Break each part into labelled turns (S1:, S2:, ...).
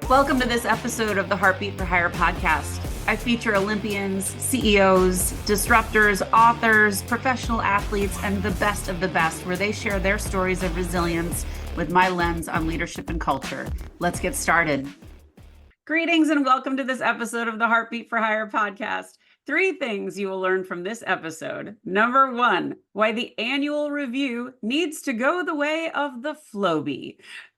S1: Welcome to this episode of the Heartbeat for Hire podcast. I feature Olympians, CEOs, disruptors, authors, professional athletes, and the best of the best, where they share their stories of resilience with my lens on leadership and culture. Let's get started. Greetings and welcome to this episode of the Heartbeat for Hire podcast. 3 things you will learn from this episode. Number 1, why the annual review needs to go the way of the Flowbee.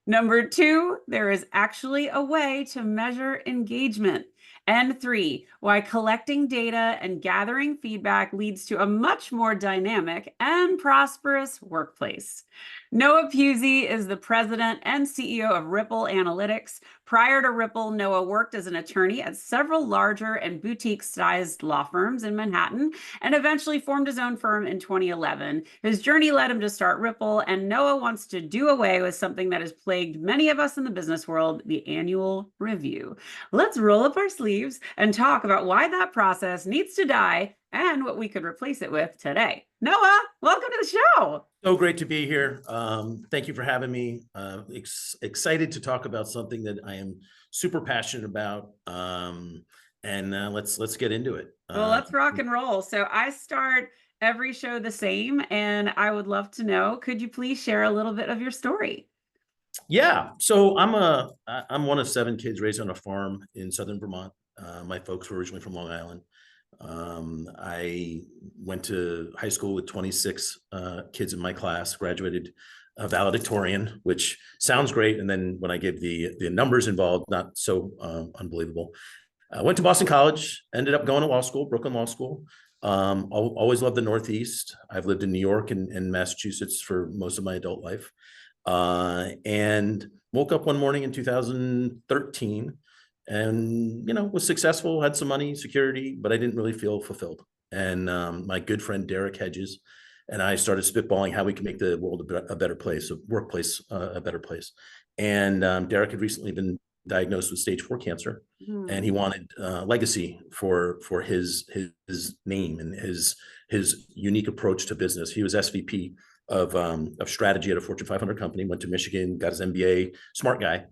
S1: Number 2, there is actually a way to measure engagement. And 3, why collecting data and gathering feedback leads to a much more dynamic and prosperous workplace. Noah Pusey is the president and CEO of Ripple Analytics. Prior to Ripple, Noah worked as an attorney at several larger and boutique-sized law firms in Manhattan and eventually formed his own firm in 2011. His journey led him to start Ripple, and Noah wants to do away with something that has plagued many of us in the business world, the annual review. Let's roll up our sleeves and talk about why that process needs to die and what we could replace it with today. Noah, welcome to the show.
S2: So great to be here. Thank you for having me. Excited to talk about something that I am super passionate about. Let's get into it.
S1: Well, let's rock and roll. So I start every show the same, and I would love to know, could you please share a little bit of your story?
S2: Yeah. So I'm one of 7 kids raised on a farm in southern Vermont. My folks were originally from Long Island. I went to high school with 26 kids in my class, graduated valedictorian, which sounds great. And then when I give the numbers involved, not so unbelievable. I went to Boston College, ended up going to law school, Brooklyn Law School. Always loved the Northeast. I've lived in New York and Massachusetts for most of my adult life. And woke up one morning in 2013 and, was successful, had some money, security, but I didn't really feel fulfilled. And my good friend, Derek Hedges, and I started spitballing how we can make the world a better place, a workplace, a better place. And Derek had recently been diagnosed with stage 4 cancer, and he wanted legacy for his name and his unique approach to business. He was SVP of strategy at a Fortune 500 company, went to Michigan, got his MBA, smart guy.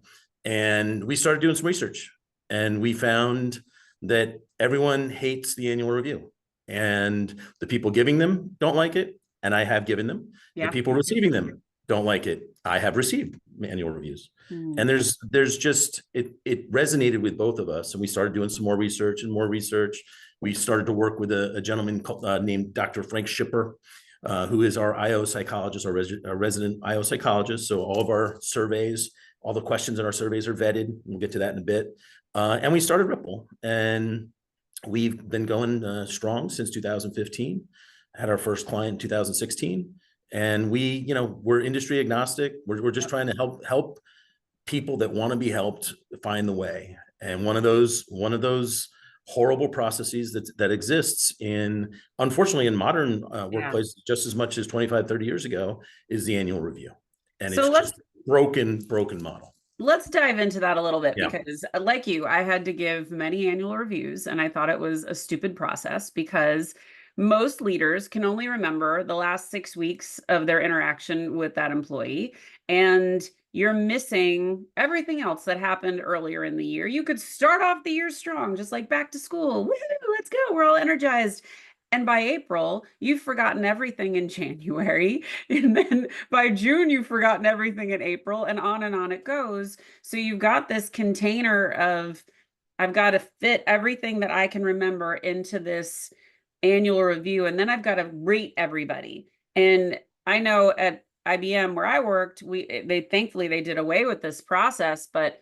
S2: And we started doing some research, and we found that everyone hates the annual review, and the people giving them don't like it. And I have given them. The people receiving them don't like it. I have received annual reviews. And there's just, it resonated with both of us. And we started doing some more research and more research. We started to work with a gentleman named Dr. Frank Schipper, who is our IO psychologist, our resident IO psychologist. So all of our surveys, all the questions in our surveys are vetted. We'll get to that in a bit. And we started Ripple, and we've been going strong since 2015. Had our first client in 2016, and we're industry agnostic. We're just trying to help people that want to be helped find the way. And one of those horrible processes that exists unfortunately in modern workplaces, just as much as 25, 30 years ago, is the annual review. And so it's just broken model.
S1: Let's dive into that a little bit, because like you, I had to give many annual reviews, and I thought it was a stupid process because most leaders can only remember the last 6 weeks of their interaction with that employee, and you're missing everything else that happened earlier in the year. You could start off the year strong, just like back to school. Woo, let's go. We're all energized. And by April, you've forgotten everything in January. And then by June, you've forgotten everything in April, and on it goes. So you've got this container of, I've got to fit everything that I can remember into this annual review. And then I've got to rate everybody. And I know at IBM where I worked, thankfully they did away with this process, but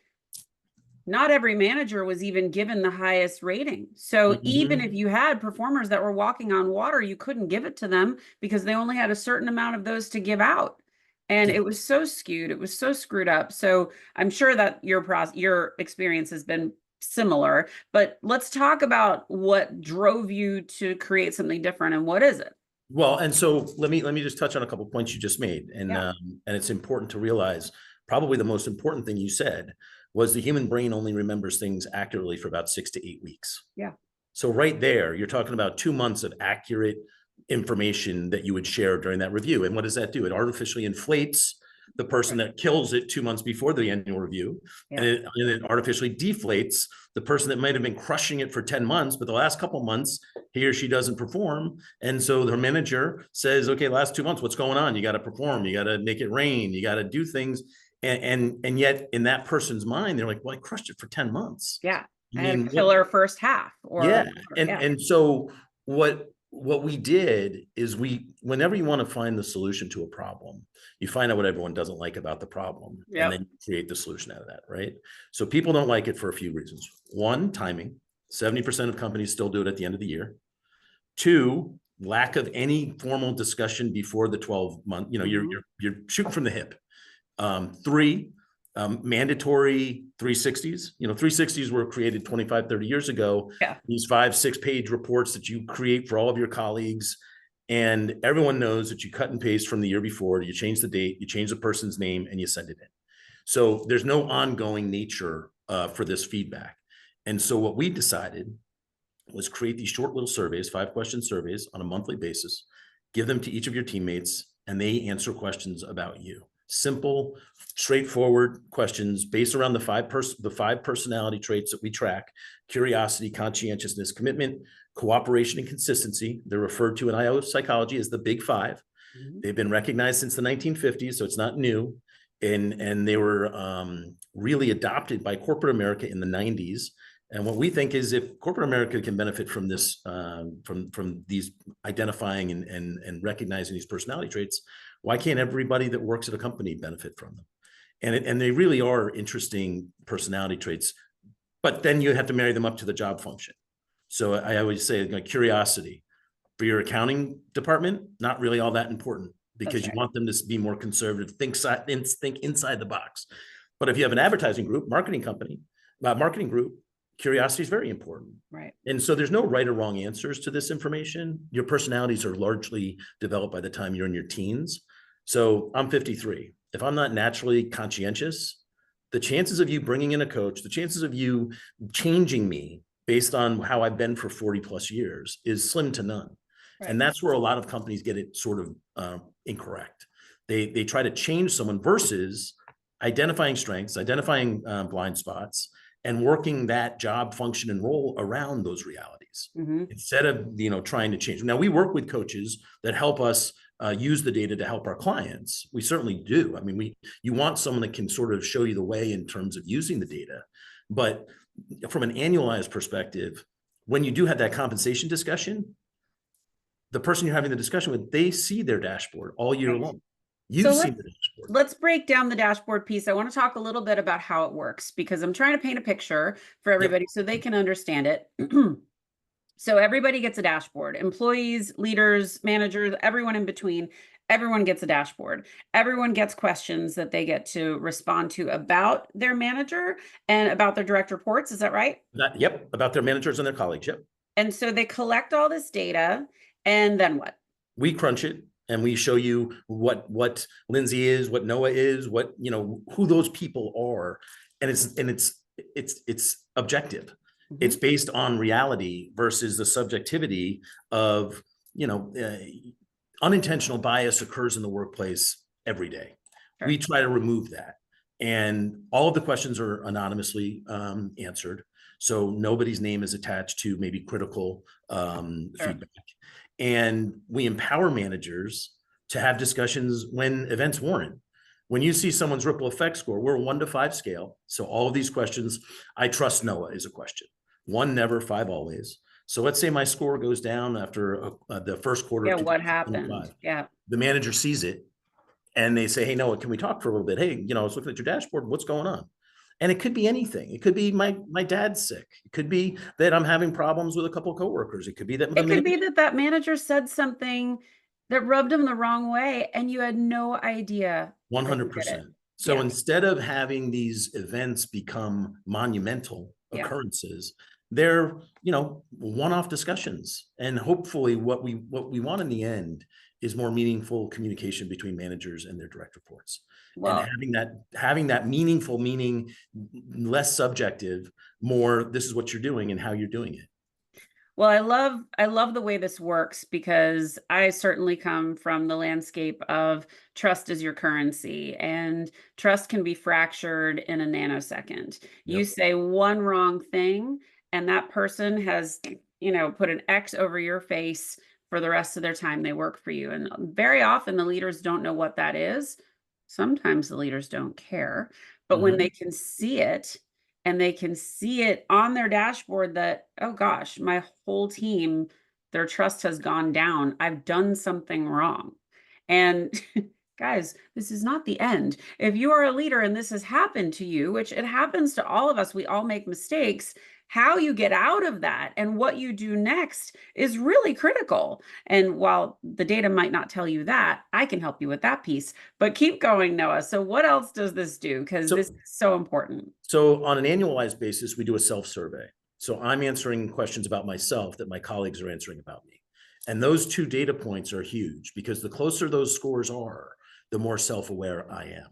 S1: not every manager was even given the highest rating. So even if you had performers that were walking on water, you couldn't give it to them because they only had a certain amount of those to give out. And it was so skewed. It was so screwed up. So I'm sure that your experience has been similar, but let's talk about what drove you to create something different, and what is it?
S2: Well, and so let me just touch on a couple of points you just made. And it's important to realize probably the most important thing you said was the human brain only remembers things accurately for about 6 to 8 weeks.
S1: Yeah.
S2: So right there, you're talking about 2 months of accurate information that you would share during that review. And what does that do? It artificially inflates the person that kills it 2 months before the annual review.
S1: Yeah.
S2: And it artificially deflates the person that might have been crushing it for 10 months, but the last couple of months, he or she doesn't perform. And so their manager says, okay, last 2 months, what's going on? You got to perform, you got to make it rain, you got to do things. And yet in that person's mind, they're like, well, I crushed it for 10 months.
S1: Yeah.
S2: I
S1: I had a
S2: mean,
S1: killer first half. Or
S2: yeah.
S1: yeah.
S2: And so what we did is whenever you want to find the solution to a problem, you find out what everyone doesn't like about the problem,
S1: Yep.
S2: and then you create the solution out of that, right? So people don't like it for a few reasons. One, timing. 70% of companies still do it at the end of the year. Two, lack of any formal discussion before the 12-month, you're shooting from the hip. Three, mandatory 360s. 360s were created 25, 30 years ago.
S1: Yeah.
S2: These 5-6 page reports that you create for all of your colleagues. And everyone knows that you cut and paste from the year before, you change the date, you change the person's name, and you send it in. So there's no ongoing nature for this feedback. And so what we decided was create these short little surveys, 5-question surveys on a monthly basis, give them to each of your teammates, and they answer questions about you. Simple, straightforward questions based around the five personality traits that we track: curiosity, conscientiousness, commitment, cooperation, and consistency. They're referred to in IO psychology as the big five. Mm-hmm. They've been recognized since the 1950s, so it's not new. And they were really adopted by corporate America in the 90s. And what we think is, if corporate America can benefit from this, from these identifying and recognizing these personality traits, why can't everybody that works at a company benefit from them? And they really are interesting personality traits, but then you have to marry them up to the job function. So I always say, curiosity for your accounting department, not really all that important, because you want them to be more conservative, think inside the box. But if you have an advertising group, marketing group, curiosity is very important.
S1: Right.
S2: And so there's no right or wrong answers to this information. Your personalities are largely developed by the time you're in your teens. So I'm 53. If I'm not naturally conscientious, the chances of you bringing in a coach, the chances of you changing me based on how I've been for 40 plus years is slim to none. Right. And that's where a lot of companies get it sort of incorrect. They try to change someone versus identifying strengths, identifying blind spots, and working that job function and role around those realities, mm-hmm. instead of trying to change. Now, we work with coaches that help us use the data to help our clients. We certainly do. I mean, you want someone that can sort of show you the way in terms of using the data. But from an annualized perspective, when you do have that compensation discussion, the person you're having the discussion with, they see their dashboard all year long. You've seen the dashboard.
S1: Let's break down the dashboard piece. I want to talk a little bit about how it works, because I'm trying to paint a picture for everybody so they can understand it. So everybody gets a dashboard: employees, leaders, managers, everyone in between. Everyone gets a dashboard. Everyone gets questions that they get to respond to about their manager and about their direct reports. Is that right?
S2: Yep. About their managers and their colleagues. Yep.
S1: And so they collect all this data, and then what?
S2: We crunch it. And we show you what Lyndsay is, what Noah is, who those people are, and it's objective. Mm-hmm. It's based on reality versus the subjectivity of unintentional bias occurs in the workplace every day. Sure. We try to remove that, and all of the questions are anonymously answered, so nobody's name is attached to maybe critical feedback. And we empower managers to have discussions when events warrant. When you see someone's ripple effect score, we're a 1 to 5 scale. So all of these questions, I trust Noah is a question. 1, never; 5, always. So let's say my score goes down after the first quarter.
S1: Yeah, what happened? Yeah.
S2: The manager sees it and they say, hey, Noah, can we talk for a little bit? Hey, I was looking at your dashboard. What's going on? And it could be anything. It could be my dad's sick. It could be that I'm having problems with a couple of coworkers. It could be that
S1: that manager said something that rubbed him the wrong way, and you had no idea.
S2: 100%. So instead of having these events become monumental occurrences, they're one-off discussions. And hopefully, what we want in the end is more meaningful communication between managers and their direct reports. Well, and having that meaningful, meaning less subjective, more this is what you're doing and how you're doing it.
S1: Well, I love the way this works because I certainly come from the landscape of trust is your currency, and trust can be fractured in a nanosecond. You
S2: Yep.
S1: say one wrong thing and that person has, put an X over your face for the rest of their time they work for you. And very often the leaders don't know what that is. Sometimes the leaders don't care, but when they
S2: Mhm.
S1: can see it, and they can see it on their dashboard that, oh gosh, my whole team, their trust has gone down. I've done something wrong. And guys, this is not the end. If you are a leader and this has happened to you, which it happens to all of us, we all make mistakes. How you get out of that and what you do next is really critical. And while the data might not tell you that, I can help you with that piece. But keep going, Noah. So, what else does this do? Because this
S2: So
S1: is so important.
S2: So on an annualized basis, we do a self-survey. So I'm answering questions about myself that my colleagues are answering about me. And those two data points are huge because the closer those scores are, the more self-aware I am.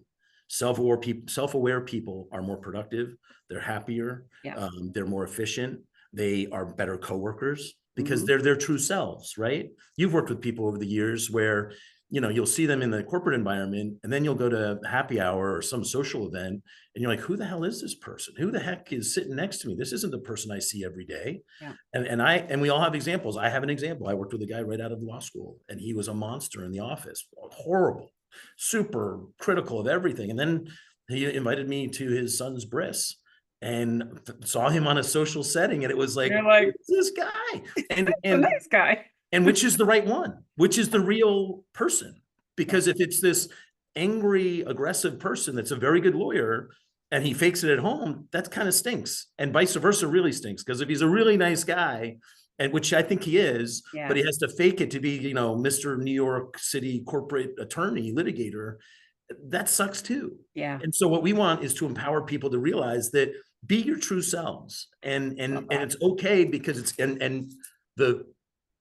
S2: Self-aware people are more productive, they're happier,
S1: Yeah.
S2: they're more efficient, they are better coworkers because
S1: Mhm.
S2: they're their true selves, right? You've worked with people over the years where you'll see them in the corporate environment and then you'll go to happy hour or some social event and you're like, who the hell is this person? Who the heck is sitting next to me? This isn't the person I see every day.
S1: Yeah.
S2: And we all have examples. I have an example. I worked with a guy right out of law school and he was a monster in the office, horrible, super critical of everything. And then he invited me to his son's bris and saw him on a social setting. And it was like,
S1: You're like,
S2: who's this guy? And,
S1: "The
S2: and,
S1: nice guy."
S2: and which is the right one, which is the real person.
S1: Yeah.
S2: Because if it's this angry, aggressive person that's a very good lawyer and he fakes it at home, that kind of stinks. And vice versa really stinks. Because if he's a really nice guy, and which I think he is, but he
S1: Yes.
S2: has to fake it to be, Mr. New York City corporate attorney, litigator, that sucks too.
S1: Yeah.
S2: And so what we want is to empower people to realize that be your true selves. And
S1: Love that.
S2: it's okay because and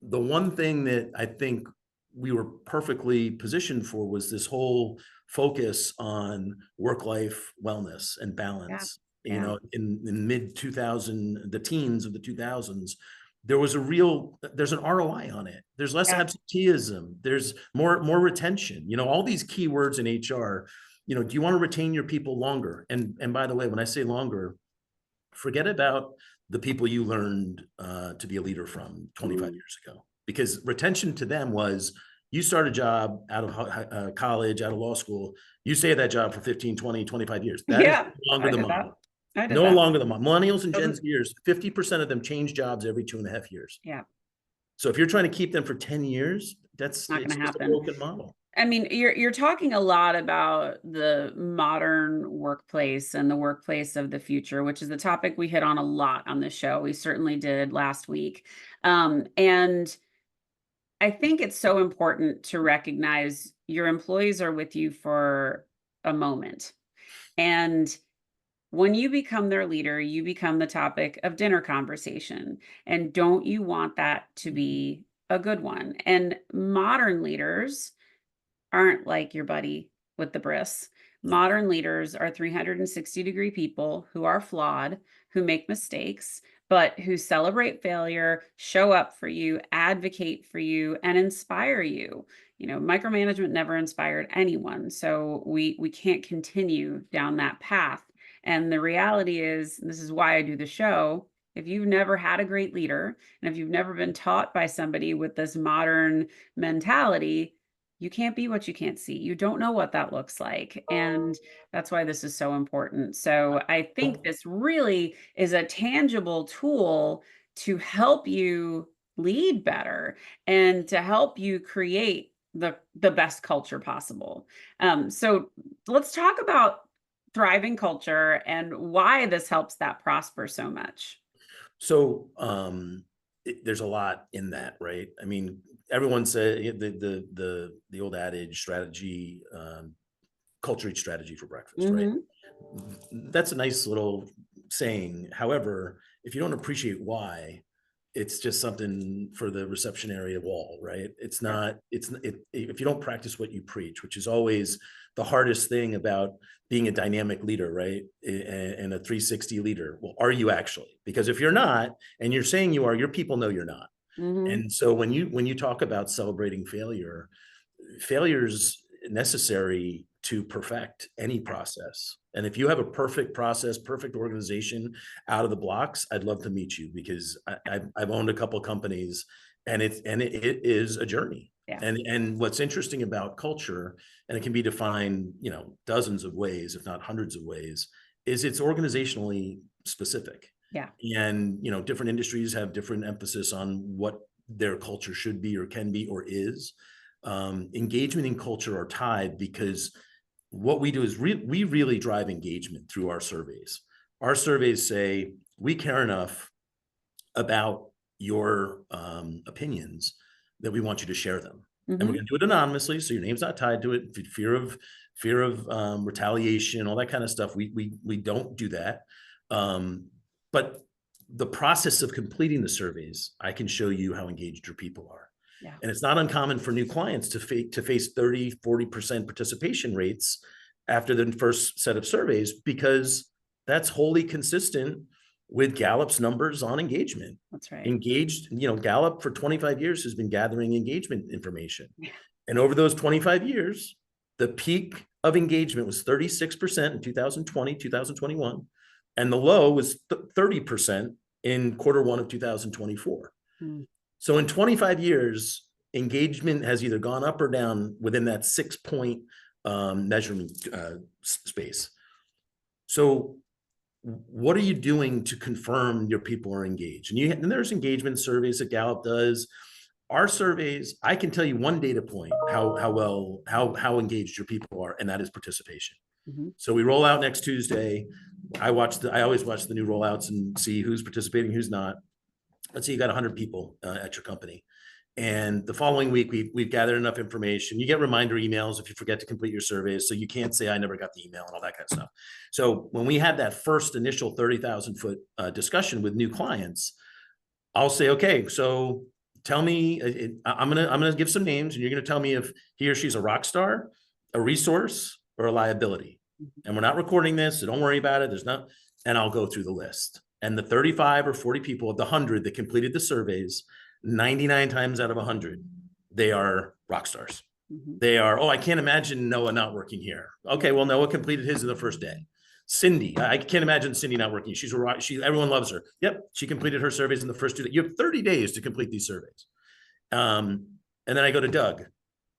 S2: the one thing that I think we were perfectly positioned for was this whole focus on work-life wellness and
S1: Yeah.
S2: balance.
S1: Yeah.
S2: In mid 2000, the teens of the 2000s, there's an ROI on it. There's less
S1: Yeah.
S2: absenteeism. There's more retention. All these keywords in HR. Do you want to retain your people longer? And by the way, when I say longer, forget about the people you learned to be a leader from 25
S1: Mm.
S2: years ago, because retention to them was you start a job out of college, out of law school, you stay at that job for 15, 20, 25 years. That is
S1: Yeah.
S2: no longer
S1: I
S2: the
S1: did that.
S2: model.
S1: I did
S2: No
S1: that.
S2: longer the model. Millennials and Gen
S1: Doesn't
S2: Zers, 50% of them change jobs every 2.5 years.
S1: Yeah.
S2: So if you're trying to keep them for 10 years,
S1: Not
S2: it's
S1: gonna
S2: just a
S1: happen.
S2: broken model.
S1: I mean, you're talking a lot about the modern workplace and the workplace of the future, which is the topic we hit on a lot on the show. We certainly did last week. And I think it's so important to recognize your employees are with you for a moment. And when you become their leader, you become the topic of dinner conversation. And don't you want that to be a good one? And modern leaders aren't like your buddy with the bris.
S2: Yeah.
S1: Modern leaders are 360-degree people who are flawed, who make mistakes, but who celebrate failure, show up for you, advocate for you, and inspire you. Micromanagement never inspired anyone, so we can't continue down that path. And the reality is, this is why I do the show. If you've never had a great leader, and if you've never been taught by somebody with this modern mentality, you can't be what you can't see. You don't know what that looks like. And that's why this is so important. So I think this really is a tangible tool to help you lead better and to help you create the best culture possible. So let's talk about thriving culture and why this helps that prosper so much.
S2: So there's a lot in that, right? I mean, everyone said the old adage, strategy, culture eats strategy for breakfast, right?
S1: Hmm.
S2: That's a nice little saying. However, if you don't appreciate why, it's just something for the reception area wall, right? It's
S1: Yeah.
S2: not. If you don't practice what you preach, which is always the hardest thing about being a dynamic leader, right? And a 360 leader. Well, are you actually? Because if you're not, and you're saying you are, your people know you're not. And so when you talk about celebrating failure's necessary to perfect any process. And if you have a perfect process, perfect organization out of the blocks, I'd love to meet you, because I've owned a couple of companies, and it is a journey.
S1: Yeah.
S2: And what's interesting about culture, and it can be defined, dozens of ways, if not hundreds of ways, is it's organizationally specific.
S1: Yeah.
S2: And, different industries have different emphasis on what their culture should be or can be or is. Engagement and culture are tied, because what we do is we really drive engagement through our surveys. Our surveys say we care enough about your opinions that we want you to share them. And we're going to do it anonymously, so your name's not tied to it. Fear of retaliation, all that kind of stuff. We don't do that. But the process of completing the surveys, I can show you how engaged your people are.
S1: Yeah.
S2: And it's not uncommon for new clients to face 30, 40% participation rates after the first set of surveys, because that's wholly consistent with Gallup's numbers on engagement.
S1: That's right.
S2: Engaged, Gallup for 25 years has been gathering engagement information. Yeah. And over those 25 years, the peak of engagement was 36% in 2020, 2021. And the low was 30% in Q1 of 2024. So in 25 years, engagement has either gone up or down within that 6-point measurement space. So what are you doing to confirm your people are engaged? And there's engagement surveys that Gallup does. Our surveys, I can tell you one data point, how engaged your people are, and that is participation. So we roll out next Tuesday. I always watch the new rollouts and see who's participating, who's not. Let's say you got 100 people at your company. And the following week, we've gathered enough information. You get reminder emails if you forget to complete your surveys. So you can't say, I never got the email and all that kind of stuff. So when we have that first initial 30,000 foot discussion with new clients, I'll say, okay, so tell me, I'm gonna give some names, and you're gonna tell me if he or she's a rock star, a resource, or a liability. And we're not recording this, so don't worry about it. And I'll go through the list. And the 35 or 40 people of the 100 that completed the surveys, 99 times out of 100, they are rock stars. They are, I can't imagine Noah not working here. Okay, well, Noah completed his in the first day. Cindy, I can't imagine Cindy not working. She's a rock. Everyone loves her. Yep, she completed her surveys in the first 2 days. You have 30 days to complete these surveys. And then I go to Doug.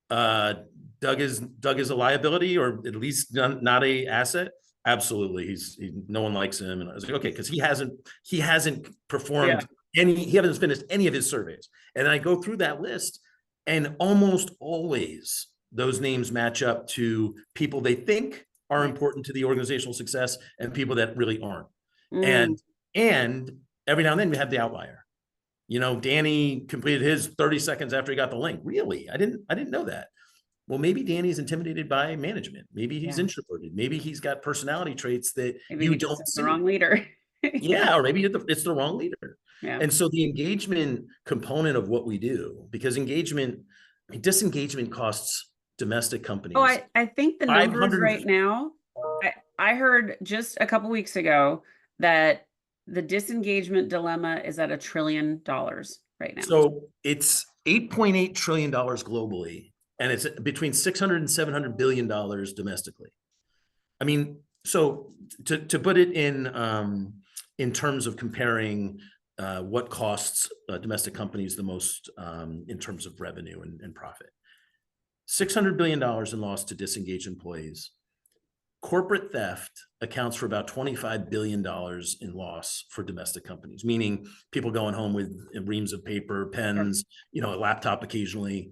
S2: Doug is a liability, or at least not a asset. Absolutely, no one likes him. And I was like, okay, because he hasn't performed he hasn't finished any of his surveys. And I go through that list, and almost always those names match up to people they think are important to the organizational success and people that really aren't. And every now and then we have the outlier. Danny completed his 30 seconds after he got the link. Really? I didn't know that. Well, maybe Danny's intimidated by management. Maybe he's introverted. Maybe he's got personality traits that you don't see.
S1: The wrong leader.
S2: Or maybe it's the wrong leader. Yeah. And so the engagement component of what we do, because disengagement costs domestic companies.
S1: Oh, I think the numbers right now, I heard just a couple weeks ago that the disengagement dilemma is at $1 trillion right now.
S2: So it's $8.8 trillion globally, and it's between $600 and $700 billion domestically. I mean, so to put it in terms of comparing what costs domestic companies the most in terms of revenue and profit. $600 billion in loss to disengaged employees. Corporate theft accounts for about $25 billion in loss for domestic companies, meaning people going home with reams of paper, pens, a laptop occasionally.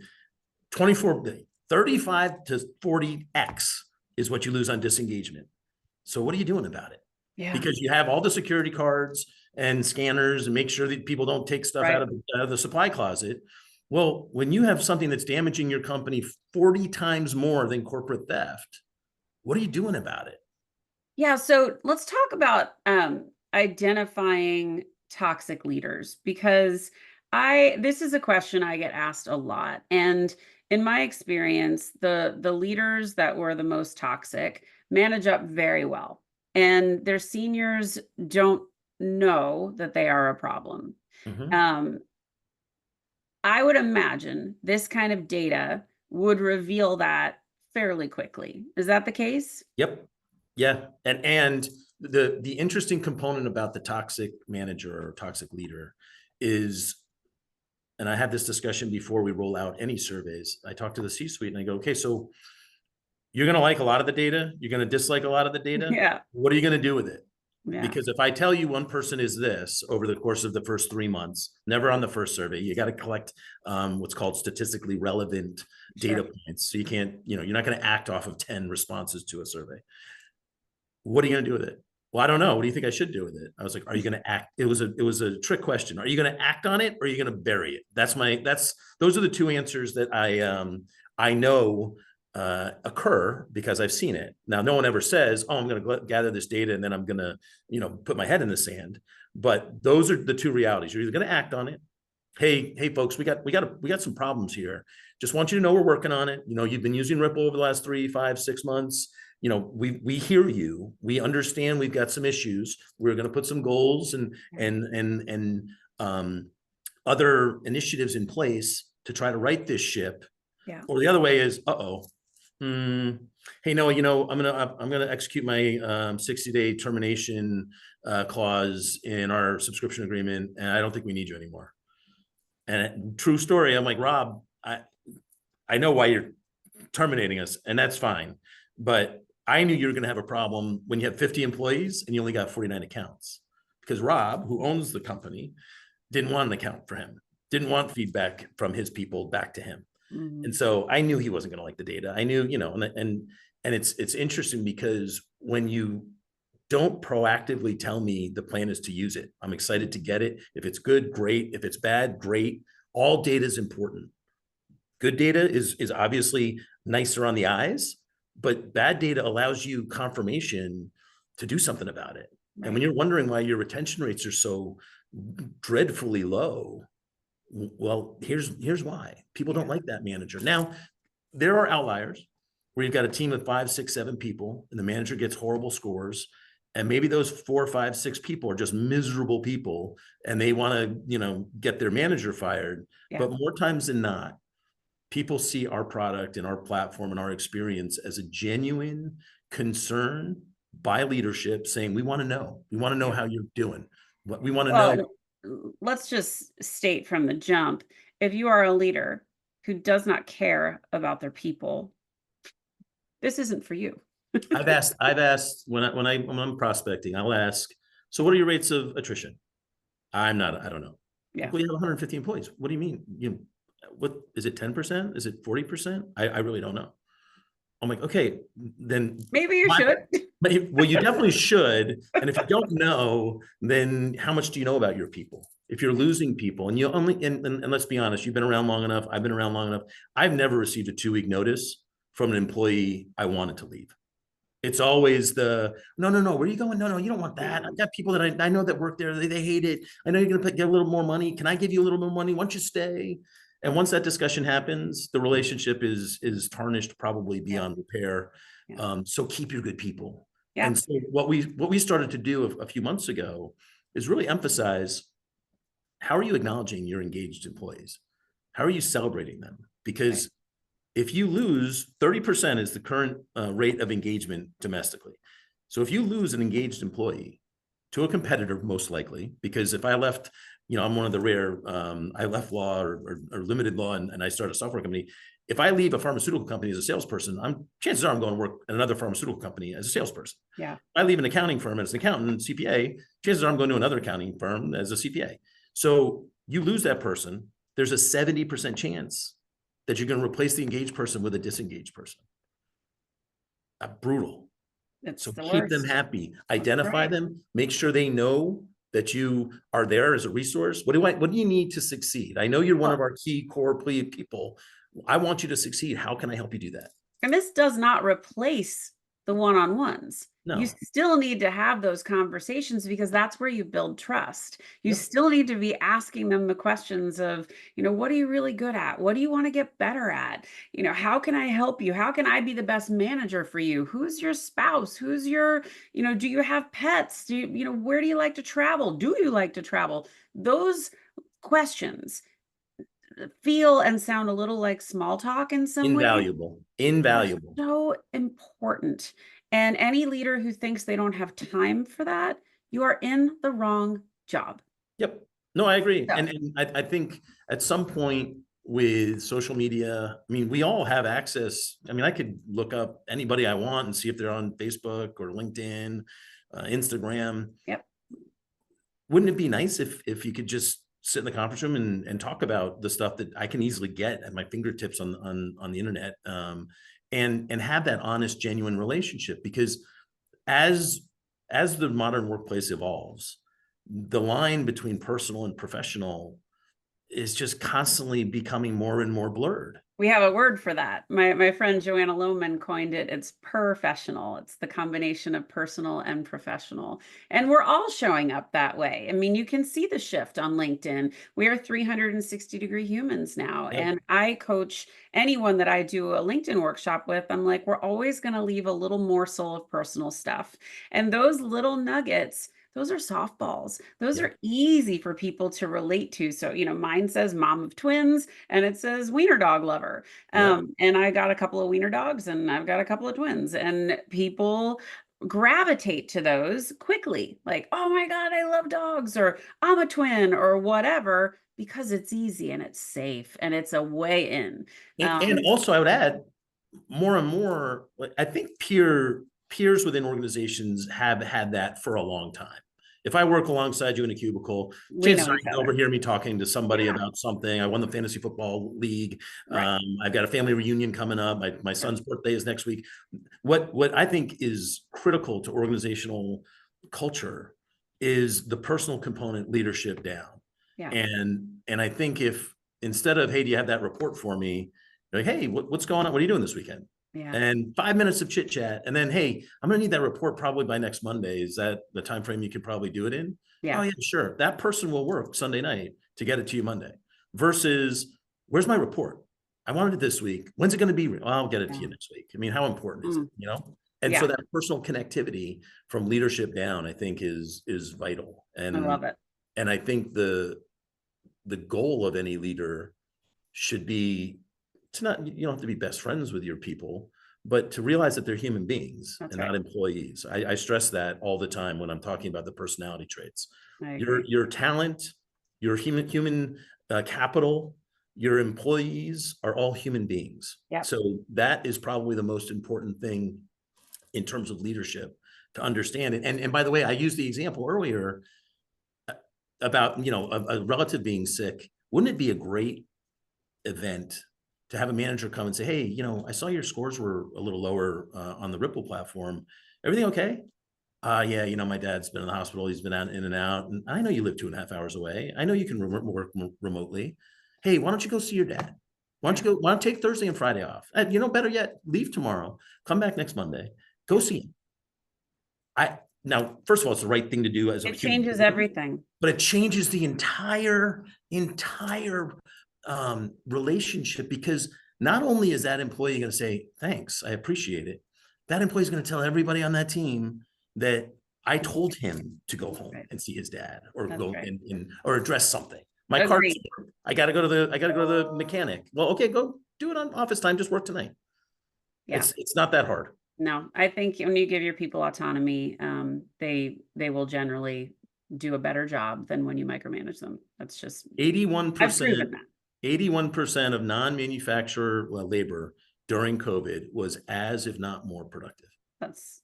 S2: 24 billion, 35 to 40x is what you lose on disengagement. So what are you doing about it? Yeah. Because you have all the security cards and scanners and make sure that people don't take stuff out of the supply closet. Well, when you have something that's damaging your company 40 times more than corporate theft, what are you doing about it?
S1: Yeah. So let's talk about identifying toxic leaders, because this is a question I get asked a lot. And In my experience, the leaders that were the most toxic manage up very well, and their seniors don't know that they are a problem.
S2: Mhm.
S1: Um, I would imagine this kind of data would reveal that fairly quickly. Is that the case?
S2: Yep. Yeah. And the interesting component about the toxic manager or toxic leader is, and I have this discussion before we roll out any surveys. I talk to the C-suite and I go, okay, so you're going to like a lot of the data. You're going to dislike a lot of the data.
S1: Yeah.
S2: What are you going to do with it?
S1: Yeah.
S2: Because if I tell you one person is this over the course of the first 3 months, never on the first survey, you got to collect what's called statistically relevant data
S1: Sure.
S2: points. So you can't, you're not going to act off of 10 responses to a survey. What are you going to do with it? Well, I don't know. What do you think I should do with it? I was like, are you going to act? It was a trick question. Are you going to act on it or are you going to bury it? Those are the two answers that I know occur because I've seen it. Now, no one ever says, oh, I'm going to gather this data and then I'm going to, put my head in the sand. But those are the two realities. You're either going to act on it. Hey, folks, we got some problems here. Just want you to know we're working on it. You've been using Ripple over the last 3, 5, 6 months. We hear you. We understand we've got some issues. We're going to put some goals and other initiatives in place to try to right this ship.
S1: Yeah.
S2: Or the other way is, hey, Noah, I'm gonna execute my 60-day termination clause in our subscription agreement, and I don't think we need you anymore. And true story, I'm like, Rob, I know why you're terminating us, and that's fine. But I knew you were going to have a problem when you have 50 employees and you only got 49 accounts. Because Rob, who owns the company, didn't want an account for him, didn't want feedback from his people back to him.
S1: Mhm.
S2: And so I knew he wasn't going to like the data. I knew, and it's interesting because when you don't proactively tell me the plan is to use it, I'm excited to get it. If it's good, great. If it's bad, great. All data is important. Good data is obviously nicer on the eyes, but bad data allows you confirmation to do something about it.
S1: Right.
S2: And when you're wondering why your retention rates are so dreadfully low, well, here's why. People don't like that manager. Now, there are outliers where you've got a team of 5, 6, 7 people, and the manager gets horrible scores. And maybe those 4, 5, 6 people are just miserable people, and they want to, get their manager fired.
S1: Yeah.
S2: But more times than not, people see our product and our platform and our experience as a genuine concern by leadership saying, we want to know how you're doing. What we want to know.
S1: Let's just state from the jump, if you are a leader who does not care about their people, this isn't for you.
S2: I've asked when I'm prospecting, I'll ask, so what are your rates of attrition? I don't know.
S1: Yeah.
S2: We have 150 employees. What do you mean? What is it? 10%? Is it 40%? I really don't know. I'm like, okay, then
S1: maybe you should.
S2: Well, you definitely should. And if you don't know, then how much do you know about your people? If you're losing people and you only, and let's be honest, you've been around long enough. I've been around long enough. I've never received a 2-week notice from an employee I wanted to leave. It's always no, where are you going? No, you don't want that. I've got people that I know that work there. They hate it. I know you're going to get a little more money. Can I give you a little more money? Why don't you stay? And once that discussion happens, the relationship is tarnished probably beyond repair.
S1: Yeah.
S2: So keep your good people.
S1: Yeah.
S2: And so what we started to do a few months ago is really emphasize, how are you acknowledging your engaged employees? How are you celebrating them? Because if you lose 30% is the current rate of engagement domestically. So if you lose an engaged employee to a competitor, most likely, because if I left, I'm one of the rare, I left law or limited law and I started a software company. If I leave a pharmaceutical company as a salesperson, chances are I'm going to work at another pharmaceutical company as a salesperson.
S1: Yeah.
S2: If I leave an accounting firm as an accountant, CPA, chances are I'm going to another accounting firm as a CPA. So you lose that person, there's a 70% chance that you're going to replace the engaged person with a disengaged person. Brutal. So keep them happy, identify them, make sure they know that you are there as a resource. What do you need to succeed? I know you're one of our key core people. I want you to succeed. How can I help you do that?
S1: And this does not replace the one-on-ones. You
S2: No.
S1: still need to have those conversations because that's where you build trust. You
S2: Yep.
S1: still need to be asking them the questions of, what are you really good at? What do you want to get better at? How can I help you? How can I be the best manager for you? Who's your spouse? Who's your, do you have pets? Where do you like to travel? Do you like to travel? Those questions feel and sound a little like small talk in some ways.
S2: Invaluable.
S1: They're
S2: Invaluable.
S1: so important. And any leader who thinks they don't have time for that, you are in the wrong job.
S2: Yep. No, I agree.
S1: So,
S2: And I think at some point with social media, I mean, we all have access. I mean, I could look up anybody I want and see if they're on Facebook or LinkedIn, Instagram.
S1: yep.
S2: Wouldn't it be nice if you could just sit in the conference room and talk about the stuff that I can easily get at my fingertips on the internet, and have that honest, genuine relationship? Because as the modern workplace evolves, the line between personal and professional is just constantly becoming more and more blurred.
S1: We have a word for that. My friend Joanna Lohman coined it. It's professional. It's the combination of personal and professional. And we're all showing up that way. I mean, you can see the shift on LinkedIn. We are 360-degree humans now.
S2: Yep.
S1: And I coach anyone that I do a LinkedIn workshop with. I'm like, we're always going to leave a little morsel of personal stuff. And those little nuggets, those are softballs. Those
S2: Yep.
S1: are easy for people to relate to. So, mine says mom of twins and it says wiener dog lover.
S2: Yep.
S1: And I got a couple of wiener dogs and I've got a couple of twins, and people gravitate to those quickly. Like, oh my God, I love dogs, or I'm a twin, or whatever, because it's easy and it's safe and it's a way in.
S2: And also I would add, more and more, I think peers within organizations have had that for a long time. If I work alongside you in a cubicle,
S1: We
S2: chances
S1: know
S2: are
S1: each
S2: you can
S1: other.
S2: overhear me talking to somebody
S1: Yeah.
S2: about something. I won the fantasy football league.
S1: Right.
S2: I've got a family reunion coming up. My son's birthday is next week. What I think is critical to organizational culture is the personal component, leadership down.
S1: Yeah.
S2: And I think if instead of, hey, do you have that report for me? Like, hey, what's going on? What are you doing this weekend?
S1: Yeah.
S2: And 5 minutes of chit chat, and then, hey, I'm gonna need that report probably by next Monday. Is that the time frame you could probably do it in?
S1: Yeah.
S2: Oh yeah, sure. That person will work Sunday night to get it to you Monday. Versus, where's my report? I wanted it this week. When's it going to be? Well, I'll get it to you next week. I mean, how important is it? And so
S1: Yeah.
S2: that personal connectivity from leadership down, I think, is vital.
S1: I love it.
S2: And I think the goal of any leader should be to not, you don't have to be best friends with your people, but to realize that they're human beings
S1: That's
S2: and
S1: right.
S2: not employees. I stress that all the time when I'm talking about the personality traits.
S1: I agree.
S2: Your talent, your human capital, your employees are all human beings.
S1: Yep.
S2: So that is probably the most important thing in terms of leadership to understand it. And by the way, I used the example earlier about, a relative being sick. Wouldn't it be a great event to have a manager come and say, hey, I saw your scores were a little lower on the Ripple platform. Everything okay? Yeah, my dad's been in the hospital. He's been out in and out. And I know you live 2.5 hours away. I know you can work remotely. Hey, why don't you go see your dad? Why don't you take Thursday and Friday off? Better yet, leave tomorrow. Come back next Monday. Go see him. Now, first of all, it's the right thing to do as a
S1: It
S2: human
S1: changes
S2: being,
S1: everything.
S2: but it changes the entire relationship, because not only is that employee going to say, thanks, I appreciate it. That employee is going to tell everybody on that team that I told him to go home and see his dad, or go or address something. My car, I got to go to the mechanic. Well, okay, go do it on office time. Just work tonight.
S1: Yeah.
S2: It's not that hard.
S1: No, I think when you give your people autonomy, they will generally do a better job than when you micromanage them. That's just
S2: 81%.
S1: I've proven that.
S2: 81% of non-manufacturer labor during COVID was as, if not more, productive.
S1: That's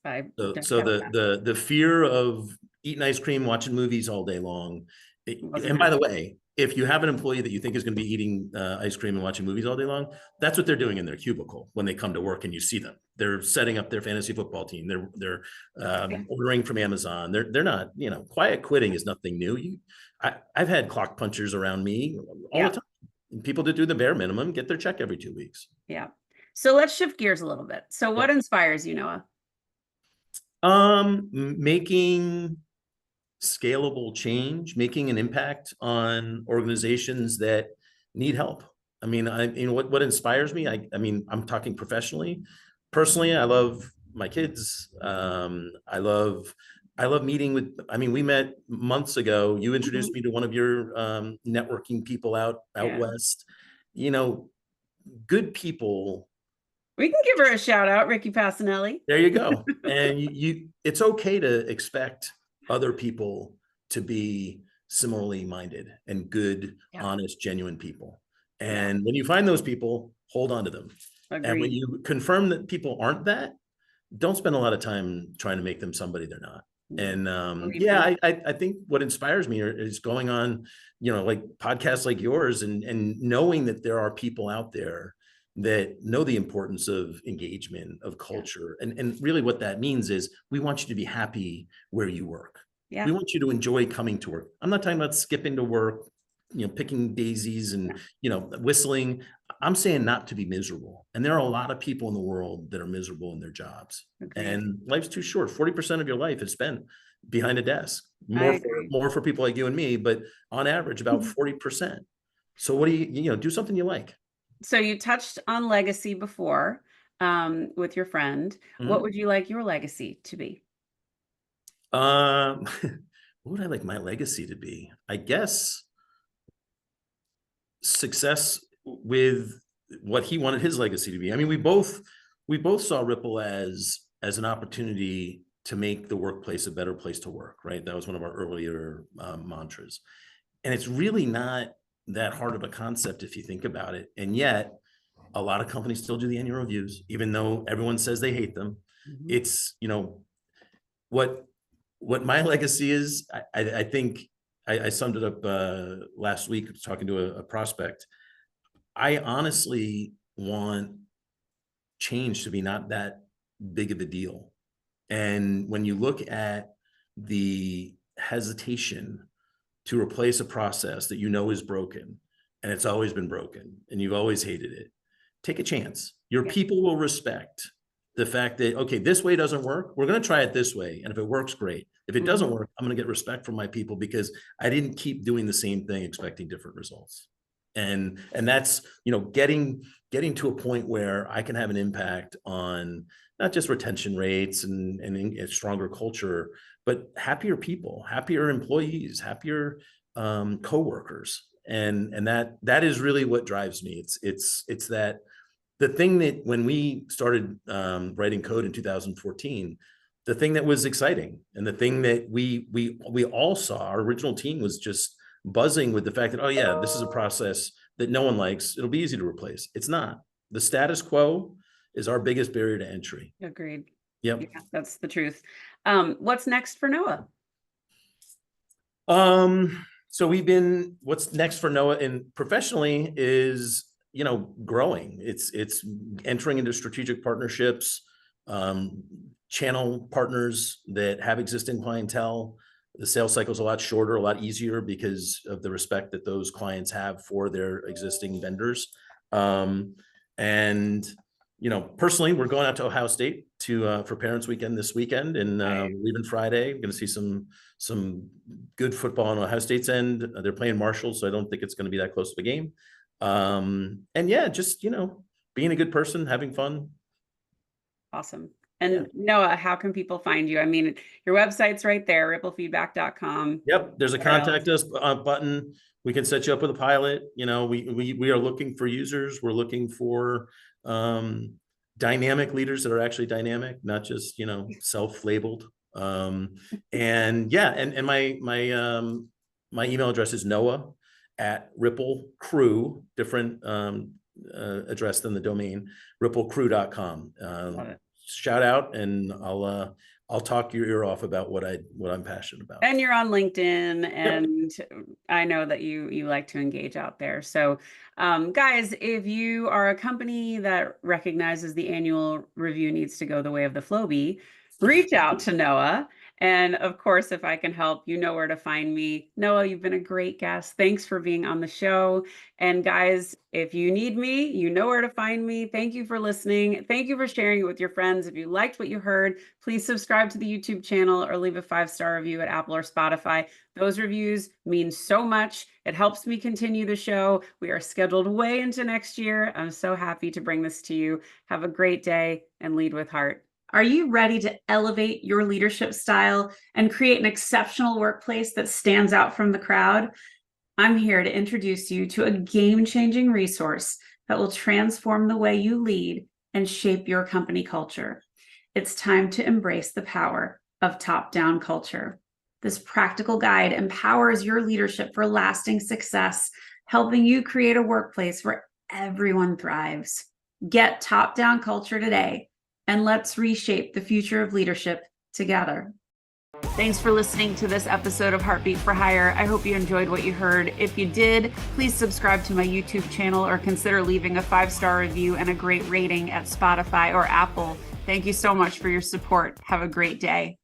S2: so the fear of eating ice cream, watching movies all day long. And by the way, if you have an employee that you think is going to be eating ice cream and watching movies all day long, that's what they're doing in their cubicle when they come to work and you see them. They're setting up their fantasy football team. They're ordering from Amazon. They're not, quiet quitting is nothing new. I've had clock punchers around me all the time. People that do the bare minimum get their check every 2 weeks.
S1: Yeah. So let's shift gears a little bit. So what inspires you, Noah?
S2: Making scalable change, making an impact on organizations that need help. I mean, what inspires me, I mean, I'm talking professionally. Personally, I love my kids. I love meeting with, I mean, we met months ago. You introduced me to one of your networking people out
S1: Yeah.
S2: west. You know, good people.
S1: We can give her a shout out, Ricky Passanelli.
S2: There you go. And it's okay to expect other people to be similarly minded and good,
S1: Yeah.
S2: honest, genuine people.
S1: Yeah.
S2: And when you find those people, hold on to them. And when
S1: Agreed.
S2: you confirm that people aren't that, don't spend a lot of time trying to make them somebody they're not. And
S1: Believe
S2: yeah,
S1: me.
S2: I think what inspires me is going on, you know, like podcasts like yours, and knowing that there are people out there that know the importance of engagement, of culture. And really what that means is we want you to be happy where you work.
S1: Yeah.
S2: We want you to enjoy coming to work. I'm not talking about skipping to work, you know, picking daisies and, you know, whistling. I'm saying not to be miserable. And there are a lot of people in the world that are miserable in their jobs.
S1: Agreed.
S2: And life's too short. 40% of your life is spent behind a desk.
S1: I
S2: More for people like you and me, but on average about 40%. So what do you know, do something you like.
S1: So you touched on legacy before with your friend. What would you like your legacy to be?
S2: What would I like my legacy to be? I guess success with what he wanted his legacy to be. I mean, we both saw Ripple as an opportunity to make the workplace a better place to work, right? That was one of our earlier mantras. And it's really not that hard of a concept if you think about it. And yet, a lot of companies still do the annual reviews, even though everyone says they hate them. It's, you know, what my legacy is. I think I summed it up last week talking to a prospect. I honestly want change to be not that big of a deal. And when you look at the hesitation to replace a process that you know is broken, and it's always been broken, and you've always hated it, take a chance. Your people will respect the fact that, okay, this way doesn't work. We're going to try it this way. And if it works, great. If it doesn't work, I'm going to get respect from my people because I didn't keep doing the same thing, expecting different results. And that's, you know, getting to a point where I can have an impact on not just retention rates and a stronger culture, but happier people, happier employees, happier coworkers. And that is really what drives me. It's that the thing that when we started writing code in 2014, the thing that was exciting and the thing that we all saw, our original team was just buzzing with the fact that, oh yeah, this is a process that no one likes. It'll be easy to replace. It's not. The status quo is our biggest barrier to entry.
S1: Agreed.
S2: Yep.
S1: Yeah, that's the truth. What's next for Noah?
S2: So what's next for Noah and professionally is, you know, growing. It's entering into strategic partnerships, channel partners that have existing clientele. The sales cycle is a lot shorter, a lot easier because of the respect that those clients have for their existing vendors. And, you know, personally, we're going out to Ohio State for Parents Weekend this weekend, and leaving Friday. We're going to see some good football on Ohio State's end. They're playing Marshall, so I don't think it's going to be that close to the game. And yeah, just, you know, being a good person, having fun.
S1: Awesome. And Noah, how can people find you? I mean, your website's right there, ripplefeedback.com.
S2: Yep. There's a contact us button. We can set you up with a pilot. You know, we are looking for users. We're looking for dynamic leaders that are actually dynamic, not just, you know, self-labeled. And yeah, and my email address is noah@ripplecrew, different address than the domain, ripplecrew.com. Shout out, and I'll talk your ear off about what I'm passionate about.
S1: And you're on LinkedIn, and I know that you like to engage out there. So guys, if you are a company that recognizes the annual review needs to go the way of the Flowbee, reach out to Noah And of course, if I can help, you know where to find me. Noah, you've been a great guest. Thanks for being on the show. And guys, if you need me, you know where to find me. Thank you for listening. Thank you for sharing it with your friends. If you liked what you heard, please subscribe to the YouTube channel or leave a 5-star review at Apple or Spotify. Those reviews mean so much. It helps me continue the show. We are scheduled way into next year. I'm so happy to bring this to you. Have a great day and lead with heart. Are you ready to elevate your leadership style and create an exceptional workplace that stands out from the crowd? I'm here to introduce you to a game-changing resource that will transform the way you lead and shape your company culture. It's time to embrace the power of top-down culture. This practical guide empowers your leadership for lasting success, helping you create a workplace where everyone thrives. Get top-down culture today, and let's reshape the future of leadership together. Thanks for listening to this episode of Heartbeat for Hire. I hope you enjoyed what you heard. If you did, please subscribe to my YouTube channel or consider leaving a 5-star review and a great rating at Spotify or Apple. Thank you so much for your support. Have a great day.